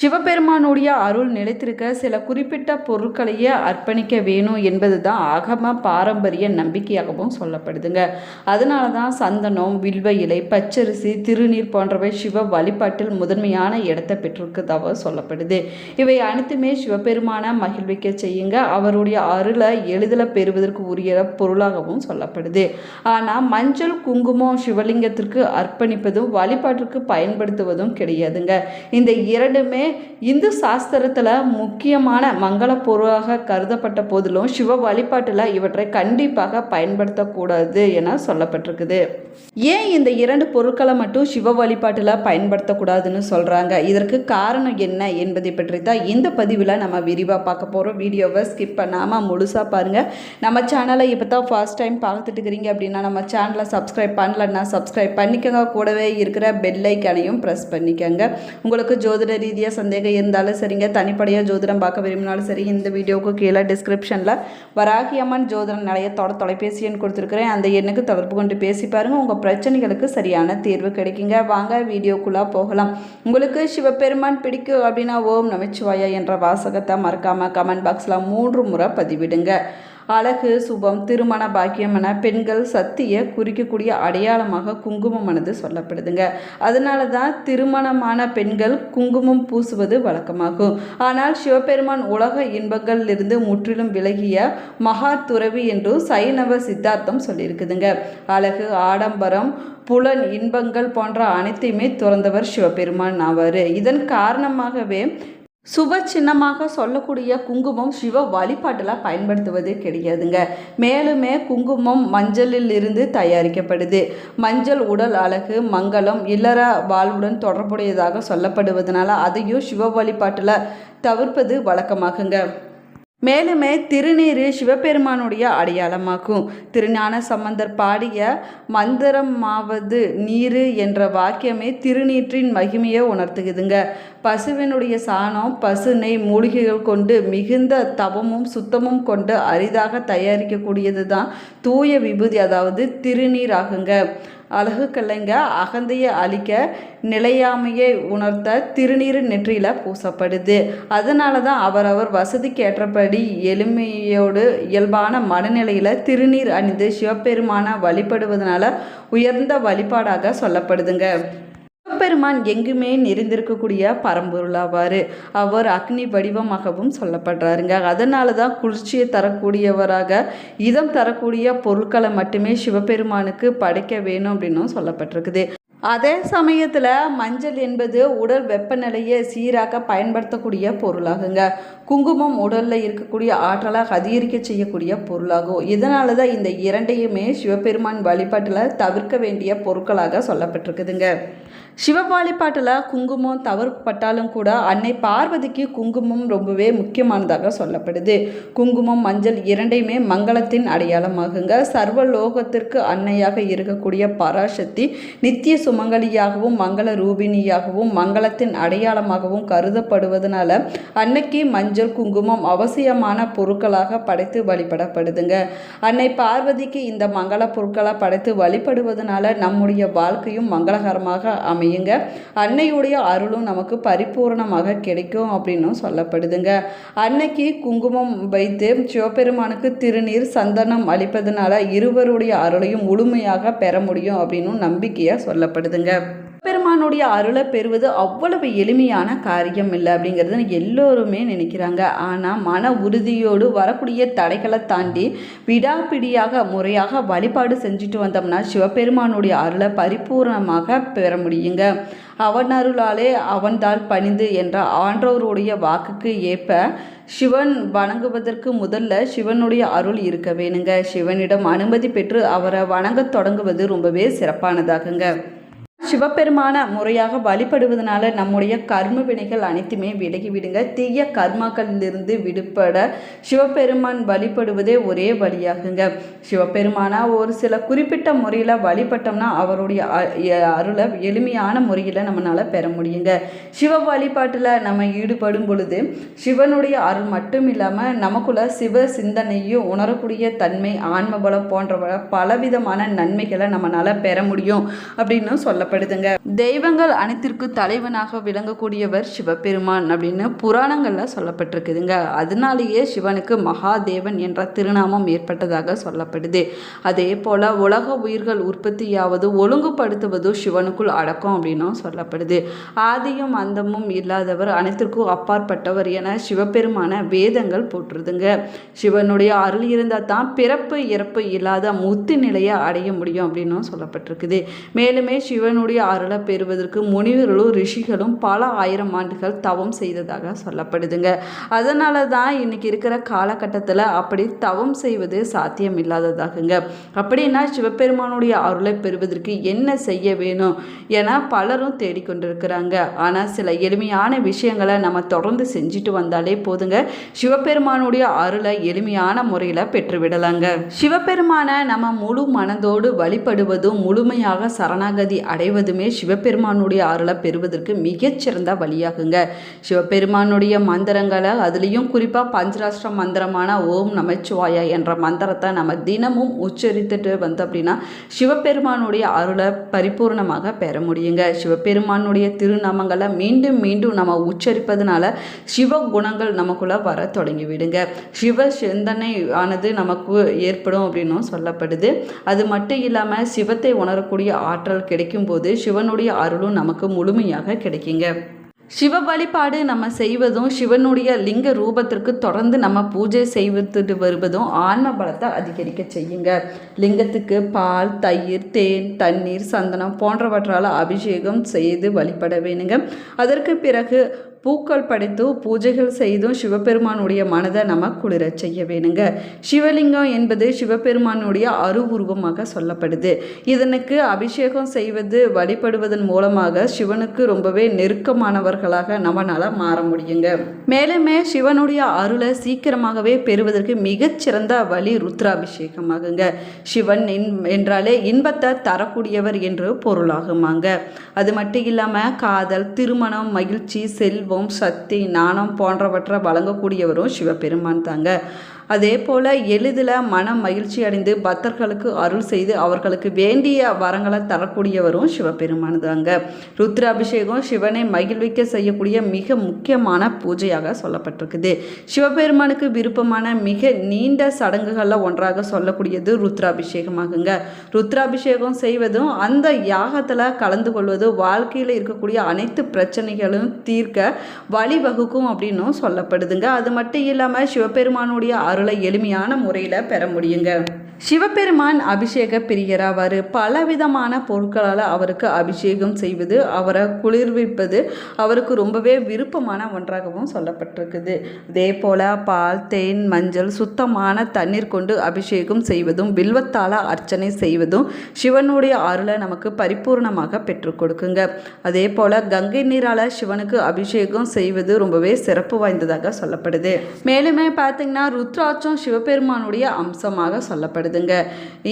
சிவபெருமானுடைய அருள் நிலைத்திருக்க சில குறிப்பிட்ட பொருட்களையே அர்ப்பணிக்க வேணும் என்பது தான் ஆகம பாரம்பரிய நம்பிக்கையாகவும் சொல்லப்படுதுங்க. அதனால தான் சந்தனம், வில்வ இலை, பச்சரிசி, திருநீர் போன்றவை சிவ வழிபாட்டில் முதன்மையான இடத்தை பெற்றிருக்கதாக சொல்லப்படுது. இவை அனைத்துமே சிவபெருமான மகிழ்விக்க செய்யுங்க, அவருடைய அருளை எளிதில் பெறுவதற்கு உரிய பொருளாகவும் சொல்லப்படுது. ஆனால் மஞ்சள், குங்குமம் சிவலிங்கத்திற்கு அர்ப்பணிப்பதும் வழிபாட்டிற்கு பயன்படுத்துவதும் கிடையாதுங்க. இந்த இரண்டுமே இந்து சாஸ்திரத்தில் முக்கியமான மங்கள பொருளாக கருதப்பட்ட போதிலும் சிவ வழிபாட்டில் இவற்றை கண்டிப்பாக பயன்படுத்தக்கூடாது என சொல்லப்பட்டிருக்குது. ஏன் இந்த இரண்டு பொருட்களை மட்டும் சிவ வழிபாட்டில் பயன்படுத்தக்கூடாதுன்னு சொல்கிறாங்க? இதற்கு காரணம் என்ன என்பதை பற்றி தான் இந்த பதிவில் நம்ம விரிவாக பார்க்க போகிறோம். வீடியோவை ஸ்கிப் பண்ணாமல் முழுசாக பாருங்கள். நம்ம சேனலை இப்போ தான் ஃபர்ஸ்ட் டைம் பார்த்துட்டு இருக்கிறீங்க அப்படின்னா நம்ம சேனலை சப்ஸ்கிரைப் பண்ணலன்னா சப்ஸ்கிரைப் பண்ணிக்கோங்க. கூடவே இருக்கிற பெல் ஐக்கானையும் ப்ரெஸ் பண்ணிக்கோங்க. உங்களுக்கு ஜோதிட ரீதியாக சந்தேகம் இருந்தாலும் சரிங்க, தனிப்படையாக ஜோதிடம் பார்க்க விரும்பினாலும் சரி, இந்த வீடியோவுக்கு கீழே டிஸ்கிரிப்ஷனில் வராகி அம்மன் ஜோதிட நிலையத்தோட தொலைபேசி எண் கொடுத்துருக்குறேன். அந்த எண்ணுக்கு தொடர்பு கொண்டு பேசி பாருங்கள். உங்கள் பிரச்சனைகளுக்கு சரியான தீர்வு கிடைக்குங்க. வாங்க வீடியோக்குள்ளே போகலாம். உங்களுக்கு சிவபெருமான் பிடிக்கும் அப்படின்னா ஓம் நமச்சிவாயா என்ற வாசகத்தை மறக்காமல் கமெண்ட் பாக்ஸில் 3 முறை பதிவிடுங்க. அழகு, சுபம், திருமண பாக்கியம் என பெண்கள் சக்தியை குறிக்கக்கூடிய அடையாளமாக குங்குமமானது சொல்லப்படுதுங்க. அதனால தான் திருமணமான பெண்கள் குங்குமம் பூசுவது வழக்கமாகும். ஆனால் சிவபெருமான் உலக இன்பங்களிலிருந்து முற்றிலும் விலகிய மகா துறவி என்று சைனவ சித்தார்த்தம் சொல்லியிருக்குதுங்க. அழகு, ஆடம்பரம், புலன் இன்பங்கள் போன்ற அனைத்தையுமே துறந்தவர் சிவபெருமான் ஆவார். இதன் காரணமாகவே சுப சின்னமாக சொல்லக்கூடிய குங்குமம் சிவ வழிபாட்டில் பயன்படுத்துவது கிடையாதுங்க. மேலுமே குங்குமம் மஞ்சளில் இருந்து தயாரிக்கப்படுது. மஞ்சள் உடல் அழகு, மங்களம், இல்லற வாழ்வுடன் தொடர்புடையதாக சொல்லப்படுவதனால அதையும் சிவ வழிபாட்டில் தவிர்ப்பது வழக்கமாகுங்க. மேலுமே திருநீர் சிவபெருமானுடைய அடையாளமாகும். திருஞான சம்பந்தர் பாடிய மந்திரமாவது நீரு என்ற வாக்கியமே திருநீற்றின் மகிமையை உணர்த்துகுதுங்க. பசுவினுடைய சாணம், பசு நெய் மூலிகைகள் கொண்டு மிகுந்த தவமும் சுத்தமும் கொண்டு அரிதாக தயாரிக்கக்கூடியது தான் தூய விபூதி, அதாவது திருநீர் ஆகுங்க. அழகு கலைங்க அகந்தையை அழிக்க, நிலையாமையை உணர்த்த திருநீர் நெற்றியில் பூசப்படுது. அதனால தான் அவரவர் வசதிக்கு ஏற்றபடி எளிமையோடு இயல்பான மனநிலையில் திருநீர் அணிந்து சிவபெருமான வழிபடுவதனால உயர்ந்த வழிபாடாக சொல்லப்படுதுங்க. சிவபெருமான் எங்குமே நிறைந்திருக்கக்கூடிய பரம்பொருளாவார். அவர் அக்னி வடிவமாகவும் சொல்லப்படுறாருங்க. அதனால தான் குளிர்ச்சியை தரக்கூடியவராக, இதம் தரக்கூடிய பொருட்களை மட்டுமே சிவபெருமானுக்கு படைக்க வேணும் அப்படின்னும் சொல்லப்பட்டிருக்குது. அதே சமயத்தில் மஞ்சள் என்பது உடல் வெப்பநிலையை சீராக பயன்படுத்தக்கூடிய பொருளாகுங்க. குங்குமம் உடலில் இருக்கக்கூடிய ஆற்றலை அதிகரிக்க செய்யக்கூடிய பொருளாகும். இதனால தான் இந்த இரண்டையுமே சிவபெருமான் வழிபாட்டில் தவிர்க்க வேண்டிய பொருட்களாக சொல்லப்பட்டிருக்குதுங்க. சிவ வழிபாட்டில் குங்குமம் தவிர்க்கப்பட்டாலும் கூட அன்னை பார்வதிக்கு குங்குமம் ரொம்பவே முக்கியமானதாக சொல்லப்படுது. குங்குமம், மஞ்சள் இரண்டையுமே மங்களத்தின் அடையாளமாகுங்க. சர்வலோகத்திற்கு அன்னையாக இருக்கக்கூடிய பராசக்தி நித்திய சுமங்கலியாகவும் மங்கள ரூபிணியாகவும் மங்களத்தின் அடையாளமாகவும் கருதப்படுவதனால அன்னைக்கு மஞ்சள், குங்குமம் அவசியமான பொருட்களாக படைத்து வழிபடப்படுதுங்க. அன்னை பார்வதிக்கு இந்த மங்கள பொருட்களை படைத்து வழிபடுவதனால நம்முடைய வாழ்க்கையும் மங்களகரமாக அமையுங்க. அன்னையுடைய அருளும் நமக்கு பரிபூர்ணமாக கிடைக்கும் அப்படின்னும் சொல்லப்படுதுங்க. அன்னைக்கு குங்குமம் வைத்து சிவபெருமானுக்கு திருநீர், சந்தனம் அளிப்பதனால இருவருடைய அருளையும் முழுமையாக பெற முடியும் அப்படின்னு நம்பிக்கையாக சொல்லப்படுதுங்க. சிவபெருமானுடைய அருளை பெறுவது அவ்வளவு எளிமையான காரியம் இல்லை அப்படிங்கிறது எல்லோருமே நினைக்கிறாங்க. ஆனால் மன உறுதியோடு வரக்கூடிய தடைகளை தாண்டி விடாப்பிடியாக முறையாக வழிபாடு செஞ்சுட்டு வந்தோம்னா சிவபெருமானுடைய அருளை பரிபூர்ணமாக பெற முடியுங்க. அவன் அருளாலே அவன்தாள் பணிந்து என்ற ஆன்றோருடைய வாக்குக்கு ஏற்ப சிவன் வணங்குவதற்கு முதல்ல சிவனுடைய அருள் இருக்க வேணுங்க. சிவனிடம் அனுமதி பெற்று அவரை வணங்க தொடங்குவது ரொம்பவே சிறப்பானதாகுங்க. சிவபெருமான முறையாக வழிபடுவதனால நம்முடைய கர்ம வினைகள் அனைத்துமே விலகிவிடுங்க. தீய கர்மாக்களிலிருந்து விடுபட சிவபெருமான் வழிபடுவதே ஒரே வழியாகுங்க. சிவபெருமானா ஒரு சில குறிப்பிட்ட முறையில் வழிபட்டோம்னா அவருடைய அருளை எளிமையான முறையில் நம்மளால் பெற முடியுங்க. சிவ வழிபாட்டில் நம்ம ஈடுபடும் பொழுது சிவனுடைய அருள் மட்டும் இல்லாமல் நமக்குள்ள சிவ சிந்தனையும் உணரக்கூடிய தன்மை, ஆன்மபலம் போன்ற பலவிதமான நன்மைகளை நம்மளால் பெற முடியும் அப்படின்னு சொல்லப்படும். சொல்லப்படுதுங்க. தெய்வங்கள் அனைத்திற்கு தலைவனாக விளங்கக்கூடியவர் சிவபெருமான் அப்படின்னு புராணங்கள்ல சொல்லப்பட்டிருக்குதுங்க. அதனாலேயே சிவனுக்கு மகாதேவன் என்ற திருநாமம் ஏற்பட்டதாக சொல்லப்படுது. அதே போல உலக உயிர்கள் உற்பத்தியாவது ஒழுங்குபடுத்துவது சிவனுக்குள் அடக்கம் அப்படின்னும் சொல்லப்படுது. ஆதியும் அந்தமும் இல்லாதவர், அனைத்திற்கும் அப்பாற்பட்டவர் என சிவபெருமான வேதங்கள் போற்றுதுங்க. சிவனுடைய அருள் இருந்தால் தான் பிறப்பு இறப்பு இல்லாத முத்து நிலையை அடைய முடியும் அப்படின்னும் சொல்லப்பட்டிருக்குது. மேலுமே சிவனுடைய அருளை பெறுவதற்கு முனிவர்களும் ரிஷிகளும் பல ஆயிரம் ஆண்டுகள் தவம் செய்ததாக சொல்லப்படுதுங்க. அதனால தான் இன்னைக்கு இருக்கிற காலகட்டத்தில் அப்படி தவம் செய்வது சாத்தியம் இல்லாததாகுங்க. அப்படின்னா சிவபெருமானுடைய அருளை பெறுவதற்கு என்ன செய்ய வேணும் என பலரும் தேடிக்கொண்டிருக்கிறாங்க. ஆனால் சில எளிமையான விஷயங்களை நம்ம தொடர்ந்து செஞ்சுட்டு வந்தாலே போதுங்க, சிவபெருமானுடைய அருளை எளிமையான முறையில் பெற்றுவிடலாங்க. சிவபெருமானை நம்ம முழு மனதோடு வழிபடுவதும் முழுமையாக சரணாகதி அடைவதுமே சிவபெருமானுடைய அருளை பெறுவதற்கு மிகச்சிறந்த வழியாகுங்க. சிவபெருமானுடைய மந்திரங்களை, அதுலேயும் குறிப்பாக பஞ்சராஷ்டிர மந்திரமான ஓம் நமச்சிவாய என்ற மந்திரத்தை நம்ம தினமும் உச்சரித்துட்டு வந்தோம் அப்படின்னா சிவபெருமானுடைய அருளை பரிபூர்ணமாக பெற முடியுங்க. சிவபெருமானுடைய திருநாமங்களை மீண்டும் மீண்டும் நம்ம உச்சரிப்பதனால சிவ குணங்கள் நமக்குள்ள வர தொடங்கிவிடுங்க. சிவ சிந்தனை ஆனது நமக்கு ஏற்படும் அப்படின்னும் சொல்லப்படுது. அது மட்டும் இல்லாமல் சிவத்தை உணரக்கூடிய ஆற்றல் கிடைக்கும் போது சிவனுடைய அருளும் நமக்கு முழுமையாக கிடைக்குங்க. சிவ வழிபாடு நம்ம செய்வதும் சிவனுடைய லிங்க ரூபத்திற்கு தொடர்ந்து நம்ம பூஜை செய்துட்டு வருவதும் ஆன்ம பலத்தை அதிகரிக்க செய்யுங்க. லிங்கத்துக்கு பால், தயிர், தேன், தண்ணீர், சந்தனம் போன்றவற்றால் அபிஷேகம் செய்து வழிபட வேணுங்க. அதற்கு பிறகு பூக்கள் படைத்து பூஜைகள் செய்தும் சிவபெருமானுடைய மனதை நம்ம குளிர செய்ய வேணுங்க. சிவலிங்கம் என்பது சிவபெருமானுடைய அருவுருவமாக சொல்லப்படுது. இதனுக்கு அபிஷேகம் செய்வது வழிபடுவதன் மூலமாக சிவனுக்கு ரொம்பவே நெருக்கமானவர்களாக நம்மளால மாற முடியுங்க. மேலுமே சிவனுடைய அருளை சீக்கிரமாகவே பெறுவதற்கு மிகச்சிறந்த வழி ருத்ராபிஷேகமாகுங்க. சிவன் என்றாலே இன்பத்தை தரக்கூடியவர் என்று பொருளாகுமாங்க. அது மட்டும் இல்லாமல் காதல், திருமணம், மகிழ்ச்சி, செல்வம், சக்தி, ஞானம் போன்றவற்றை வழங்கக்கூடியவரும் சிவபெருமான் தாங்க. அதே போல் எளிதில் மனம் மகிழ்ச்சி அடைந்து பக்தர்களுக்கு அருள் செய்து அவர்களுக்கு வேண்டிய வரங்களை தரக்கூடியவரும் சிவபெருமான் தாங்க. ருத்ராபிஷேகம் சிவனை மகிழ்விக்க செய்யக்கூடிய மிக முக்கியமான பூஜையாக சொல்லப்பட்டிருக்குது. சிவபெருமானுக்கு விருப்பமான மிக நீண்ட சடங்குகளில் ஒன்றாக சொல்லக்கூடியது ருத்ராபிஷேகமாகுங்க. ருத்ராபிஷேகம் செய்வதும் அந்த யாகத்தில் கலந்து கொள்வதும் வாழ்க்கையில் இருக்கக்கூடிய அனைத்து பிரச்சனைகளும் தீர்க்க வழிவகுக்கும் அப்படின்னும் சொல்லப்படுதுங்க. அது மட்டும் இல்லாமல் சிவபெருமானுடைய அருளை எளிமையான முறையில் பெற முடியுங்க. சிவபெருமான் அபிஷேக பிரியராவார். பலவிதமான பொருட்களால் அவருக்கு அபிஷேகம் செய்வது, அவரை குளிர்விப்பது அவருக்கு ரொம்பவே விருப்பமான ஒன்றாகவும் சொல்லப்பட்டிருக்குது. அதே போல் பால், தேன், மஞ்சள், சுத்தமான தண்ணீர் கொண்டு அபிஷேகம் செய்வதும் வில்வத்தால் அர்ச்சனை செய்வதும் சிவனுடைய அருளை நமக்கு பரிபூர்ணமாக பெற்றுக் கொடுக்குங்க. அதே போல் கங்கை நீரால் சிவனுக்கு அபிஷேகம் செய்வது ரொம்பவே சிறப்பு வாய்ந்ததாக சொல்லப்படுது. மேலுமே பார்த்தீங்கன்னா ருத்ராட்சம் சிவபெருமானுடைய அம்சமாக சொல்லப்படுது.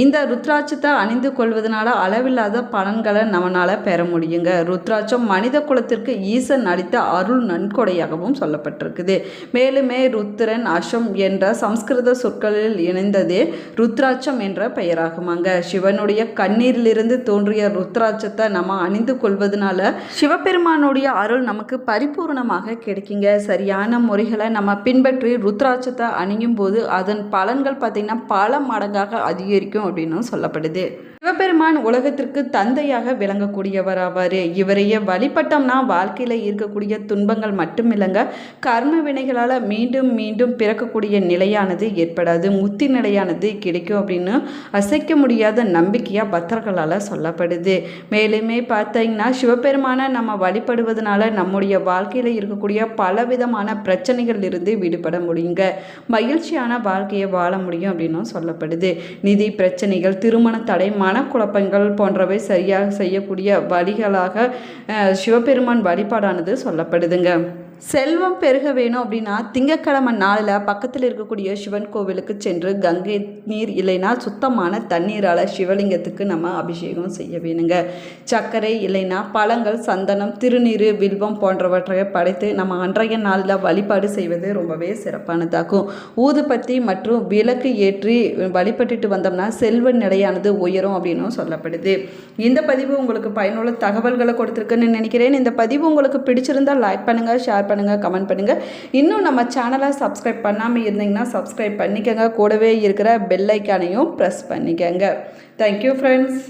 இந்த ருத்ராட்சத்தை அணிந்து கொள்வதனால அளவில்லாத பலன்களை நம்மளால பெற முடியுங்க. ருத்ராட்சம் மனித குலத்திற்கு ஈசன் அளித்த அருள் நன்கொடையாகவும் சொல்லப்பட்டிருக்குது. மேலுமே ருத்ரன், அசம் என்ற சம்ஸ்கிருத சொற்களில் இணைந்ததே ருத்ராட்சம் என்ற பெயராகுமாங்க. சிவனுடைய கண்ணீரிலிருந்து தோன்றிய ருத்ராட்சத்தை நம்ம அணிந்து கொள்வதனால சிவபெருமானுடைய அருள் நமக்கு பரிபூர்ணமாக கிடைக்குங்க. சரியான முறைகளை நம்ம பின்பற்றி ருத்ராட்சத்தை அணியும் போது அதன் பலன்கள் பார்த்தீங்கன்னா பல மடங்காக அதிகரிக்கும் அப்படின்னு சொல்லப்படுது. சிவபெருமான் உலகத்திற்கு தந்தையாக விளங்கக்கூடியவர் ஆவார். இவரையே வழிபட்டோம்னா வாழ்க்கையில் இருக்கக்கூடிய துன்பங்கள் மட்டும் இல்லைங்க, கர்ம வினைகளால் மீண்டும் மீண்டும் பிறக்கக்கூடிய நிலையானது ஏற்படாது, முத்தி நிலையானது கிடைக்கும் அப்படின்னு அசைக்க முடியாத நம்பிக்கையாக பக்தர்களால் சொல்லப்படுது. மேலுமே பார்த்தீங்கன்னா சிவபெருமானை நம்ம வழிபடுவதனால நம்முடைய வாழ்க்கையில் இருக்கக்கூடிய பலவிதமான பிரச்சனைகள் இருந்து விடுபட முடியுங்க. மகிழ்ச்சியான வாழ்க்கையை வாழ முடியும் அப்படின்னு சொல்லப்படுது. நிதி பிரச்சனைகள், திருமண தடை, மனக்குழப்பங்கள் போன்றவை சரியாக செய்யக்கூடிய வழிகளாக சிவபெருமான் வழிபாடானது சொல்லப்படுதுங்க. செல்வம் பெருக வேணும் அப்படின்னா திங்கட்கிழமை நாளில் பக்கத்தில் இருக்கக்கூடிய சிவன் கோவிலுக்கு சென்று கங்கை நீர் இல்லைன்னா சுத்தமான தண்ணீரால் சிவலிங்கத்துக்கு நம்ம அபிஷேகம் செய்ய வேணுங்க. சர்க்கரை இல்லைன்னா பழங்கள், சந்தனம், திருநீர், வில்வம் போன்றவற்றை படைத்து நம்ம அன்றைய நாளில் வழிபாடு செய்வது ரொம்பவே சிறப்பானதாகும். ஊதுபத்தி மற்றும் விளக்கு ஏற்றி வழிபட்டுட்டு வந்தோம்னா செல்வ நிலையானது உயரும் அப்படின்னு சொல்லப்படுது. இந்த பதிவு உங்களுக்கு பயனுள்ள தகவல்களை கொடுத்துருக்குன்னு நினைக்கிறேன். இந்த பதிவு உங்களுக்கு பிடிச்சிருந்தால் லைக் பண்ணுங்கள், ஷேர் பண்ணுங்கள், கமெண்ட் பண்ணுங்கள். இன்னும் நம்ம சேனலை சப்ஸ்கிரைப் பண்ணாமல் இருந்தீங்கன்னா சப்ஸ்கிரைப் பண்ணிக்கோங்க. கூடவே இருக்கிற பெல் ஐக்கானையும் ப்ரெஸ் பண்ணிக்கோங்க. Thank you friends.